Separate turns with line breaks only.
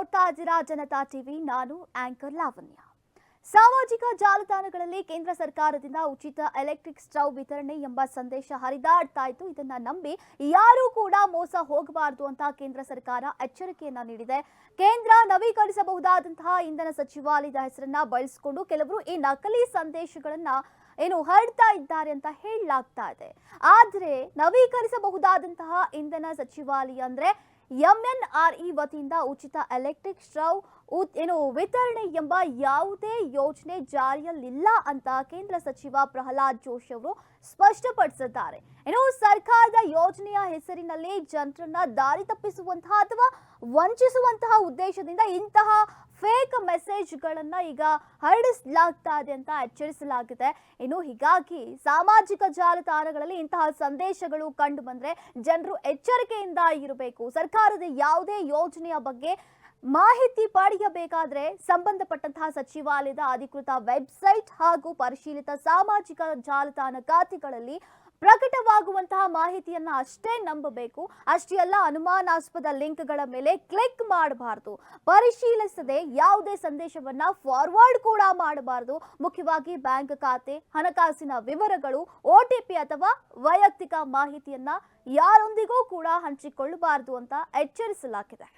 ನೋಡ್ತಾ ಇದ್ದೀರಾ ಜನತಾ ಟಿವಿ. ನಾನು ಆಂಕರ್ ಲಾವಣ್ಯ. ಸಾಮಾಜಿಕ ಜಾಲತಾಣಗಳಲ್ಲಿ ಕೇಂದ್ರ ಸರ್ಕಾರದಿಂದ ಉಚಿತ ಎಲೆಕ್ಟ್ರಿಕ್ ಸ್ಟವ್ ವಿತರಣೆ ಎಂಬ ಸಂದೇಶ ಹರಿದಾಡ್ತಾ ಇತ್ತು. ಇದನ್ನ ನಂಬಿ ಯಾರೂ ಕೂಡ ಮೋಸ ಹೋಗಬಾರದು ಅಂತ ಕೇಂದ್ರ ಸರ್ಕಾರ ಎಚ್ಚರಿಕೆಯನ್ನ ನೀಡಿದೆ. ಕೇಂದ್ರ ನವೀಕರಿಸಬಹುದಾದಂತಹ ಇಂಧನ ಸಚಿವಾಲಯದ ಹೆಸರನ್ನ ಬಳಸಿಕೊಂಡು ಕೆಲವರು ಈ ನಕಲಿ ಸಂದೇಶಗಳನ್ನ ಹರಡ್ತಾ ಇದ್ದಾರೆ ಅಂತ ಹೇಳಲಾಗ್ತಾ ಇದೆ. ಆದ್ರೆ ನವೀಕರಿಸಬಹುದಾದಂತಹ ಇಂಧನ ಸಚಿವಾಲಯ ಅಂದ್ರೆ ಎಂಎನ್ಆರ್ಇ ವತಿಯಿಂದ ಉಚಿತ ಎಲೆಕ್ಟ್ರಿಕ್ ಸ್ಟವ್ ವಿತರಣೆ ಎಂಬ ಯಾವುದೇ ಯೋಜನೆ ಜಾರಿಯಲ್ಲಿಲ್ಲ ಅಂತ ಕೇಂದ್ರ ಸಚಿವ ಪ್ರಹ್ಲಾದ್ ಜೋಶಿ ಅವರು ಸ್ಪಷ್ಟಪಡಿಸಿದ್ದಾರೆ. ಸರ್ಕಾರದ ಯೋಜನೆಯ ಹೆಸರಿನಲ್ಲಿ ಜನರನ್ನ ದಾರಿ ತಪ್ಪಿಸುವಂತಹ ಅಥವಾ ವಂಚಿಸುವಂತಹ ಉದ್ದೇಶದಿಂದ ಇಂತಹ ಫೇಕ್ ಮೆಸೇಜ್ಗಳನ್ನ ಈಗ ಹರಡಿಸಲಾಗ್ತಾ ಇದೆ ಅಂತ ಎಚ್ಚರಿಸಲಾಗಿದೆ. ಹೀಗಾಗಿ ಸಾಮಾಜಿಕ ಜಾಲತಾಣಗಳಲ್ಲಿ ಇಂತಹ ಸಂದೇಶಗಳು ಕಂಡು ಬಂದ್ರೆ ಜನರು ಎಚ್ಚರಿಕೆಯಿಂದ ಇರಬೇಕು. ಸರ್ಕಾರದ ಯಾವುದೇ ಯೋಜನೆಯ ಬಗ್ಗೆ ಮಾಹಿತಿ ಪಡೆಯಬೇಕಾದ್ರೆ ಸಂಬಂಧಪಟ್ಟಂತಹ ಸಚಿವಾಲಯದ ಅಧಿಕೃತ ವೆಬ್ಸೈಟ್ ಹಾಗೂ ಪರಿಶೀಲಿತ ಸಾಮಾಜಿಕ ಜಾಲತಾಣ ಖಾತೆಗಳಲ್ಲಿ ಪ್ರಕಟವಾಗುವಂತಹ ಮಾಹಿತಿಯನ್ನ ಅಷ್ಟೇ ನಂಬಬೇಕು. ಅಷ್ಟೇ ಅಲ್ಲ, ಅನುಮಾನಾಸ್ಪದ ಲಿಂಕ್ಗಳ ಮೇಲೆ ಕ್ಲಿಕ್ ಮಾಡಬಾರದು. ಪರಿಶೀಲಿಸದೆ ಯಾವುದೇ ಸಂದೇಶವನ್ನ ಫಾರ್ವರ್ಡ್ ಕೂಡ ಮಾಡಬಾರದು. ಮುಖ್ಯವಾಗಿ ಬ್ಯಾಂಕ್ ಖಾತೆ, ಹಣಕಾಸಿನ ವಿವರಗಳು, OTP ಅಥವಾ ವೈಯಕ್ತಿಕ ಮಾಹಿತಿಯನ್ನ ಯಾರೊಂದಿಗೂ ಕೂಡ ಹಂಚಿಕೊಳ್ಳಬಾರದು ಅಂತ ಎಚ್ಚರಿಸಲಾಗಿದೆ.